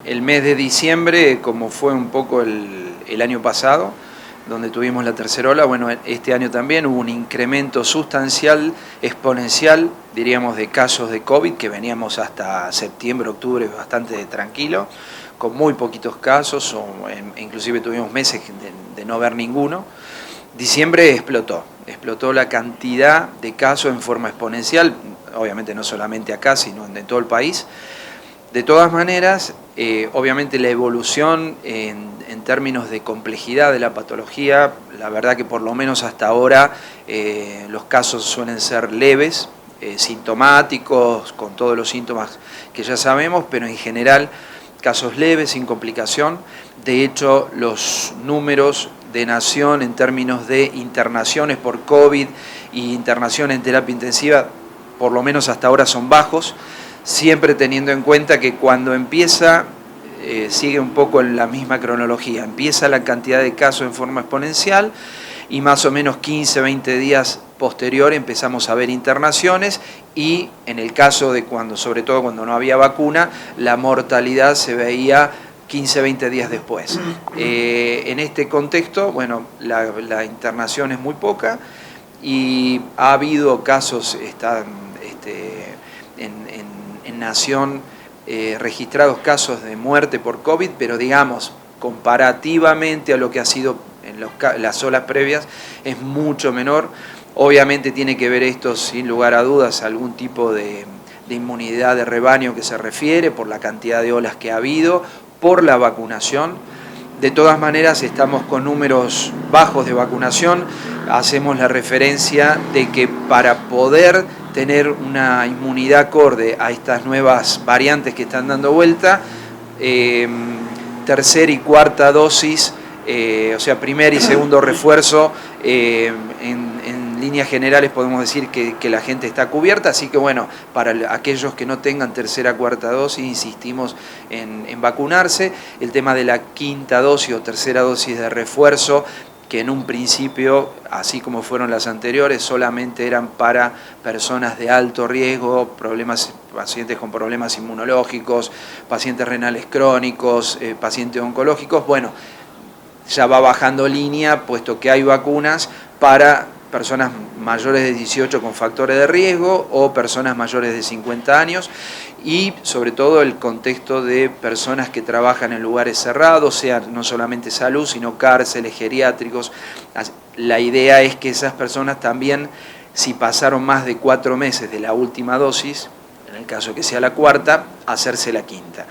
El mes de diciembre, como fue un poco el año pasado, donde tuvimos la tercera ola, bueno, este año también hubo un incremento sustancial, exponencial, diríamos, de casos de COVID, que veníamos hasta septiembre, octubre bastante tranquilo, con muy poquitos casos, inclusive tuvimos meses de no ver ninguno. Diciembre explotó la cantidad de casos en forma exponencial, obviamente no solamente acá, sino en todo el país. De todas maneras, obviamente la evolución en términos de complejidad de la patología, la verdad que por lo menos hasta ahora los casos suelen ser leves, sintomáticos, con todos los síntomas que ya sabemos, pero en general casos leves, sin complicación. De hecho, los números de nación en términos de internaciones por COVID y internación en terapia intensiva, por lo menos hasta ahora son bajos, siempre teniendo en cuenta que cuando empieza, sigue un poco en la misma cronología, empieza la cantidad de casos en forma exponencial y más o menos 15, 20 días posterior empezamos a ver internaciones y en el caso de sobre todo cuando no había vacuna, la mortalidad se veía 15, 20 días después. En este contexto, bueno, la internación es muy poca y ha habido casos, en Nación registrados casos de muerte por COVID, pero digamos, comparativamente a lo que ha sido en las olas previas, es mucho menor. Obviamente tiene que ver esto, sin lugar a dudas, a algún tipo de inmunidad de rebaño que se refiere, por la cantidad de olas que ha habido, por la vacunación. De todas maneras, estamos con números bajos de vacunación. Hacemos la referencia de que para poder tener una inmunidad acorde a estas nuevas variantes que están dando vuelta, tercera y cuarta dosis, o sea, primer y segundo refuerzo, en líneas generales podemos decir que la gente está cubierta, así que bueno, para aquellos que no tengan tercera o cuarta dosis, insistimos en vacunarse. El tema de la quinta dosis o tercera dosis de refuerzo, que en un principio, así como fueron las anteriores, solamente eran para personas de alto riesgo, pacientes con problemas inmunológicos, pacientes renales crónicos, pacientes oncológicos. Bueno, ya va bajando línea, puesto que hay vacunas para personas mayores de 18 con factores de riesgo o personas mayores de 50 años y sobre todo el contexto de personas que trabajan en lugares cerrados, sea no solamente salud, sino cárceles, geriátricos. La idea es que esas personas también, si pasaron más de 4 meses de la última dosis, en el caso que sea la cuarta, hacerse la quinta.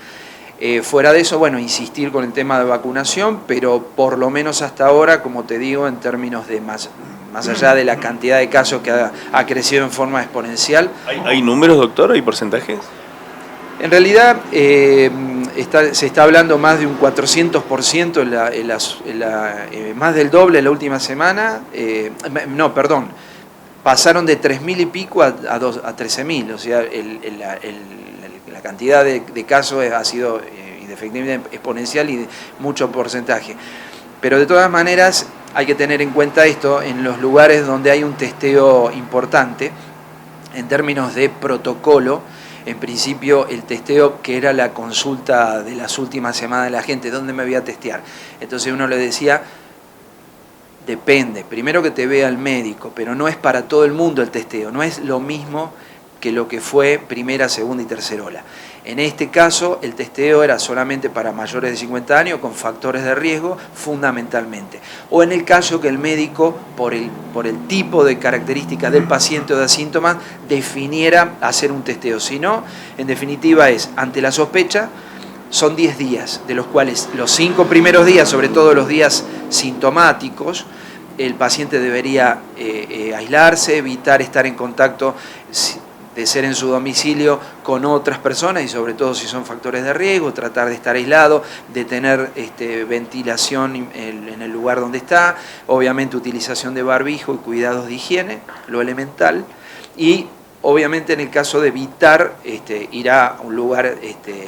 Fuera de eso, bueno, insistir con el tema de vacunación, pero por lo menos hasta ahora, como te digo, en términos de más allá de la cantidad de casos que ha crecido en forma exponencial. ¿Hay números, doctor? ¿Hay porcentajes? En realidad se está hablando más de un 400%, más del doble en la última semana. No, perdón, pasaron de 3.000 y pico a 13.000, o sea, la cantidad de casos ha sido efectivamente exponencial y de mucho porcentaje. Pero de todas maneras hay que tener en cuenta esto en los lugares donde hay un testeo importante, en términos de protocolo. En principio el testeo, que era la consulta de las últimas semanas de la gente, ¿dónde me voy a testear? Entonces uno le decía, depende, primero que te vea el médico, pero no es para todo el mundo el testeo, no es lo mismo que lo que fue primera, segunda y tercera ola. En este caso, el testeo era solamente para mayores de 50 años con factores de riesgo, fundamentalmente. O en el caso que el médico, por el tipo de características del paciente o de síntomas, definiera hacer un testeo. Si no, en definitiva es, ante la sospecha, son 10 días, de los cuales los 5 primeros días, sobre todo los días sintomáticos, el paciente debería aislarse, evitar estar en contacto de ser en su domicilio con otras personas y sobre todo si son factores de riesgo, tratar de estar aislado, de tener ventilación en el lugar donde está, obviamente utilización de barbijo y cuidados de higiene, lo elemental, y obviamente en el caso de evitar ir a un lugar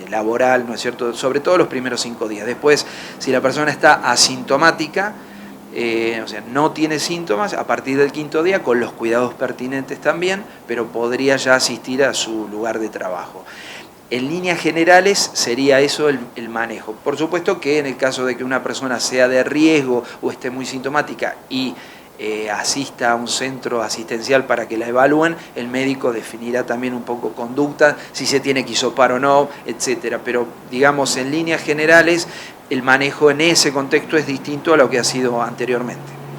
laboral, ¿no es cierto?, sobre todo los primeros 5 días. Después, si la persona está asintomática, o sea, no tiene síntomas, a partir del 5.º día, con los cuidados pertinentes también, pero podría ya asistir a su lugar de trabajo. En líneas generales sería eso el manejo. Por supuesto que en el caso de que una persona sea de riesgo o esté muy sintomática y asista a un centro asistencial para que la evalúen, el médico definirá también un poco conducta, si se tiene que hisopar o no, etcétera. Pero digamos, en líneas generales, el manejo en ese contexto es distinto a lo que ha sido anteriormente.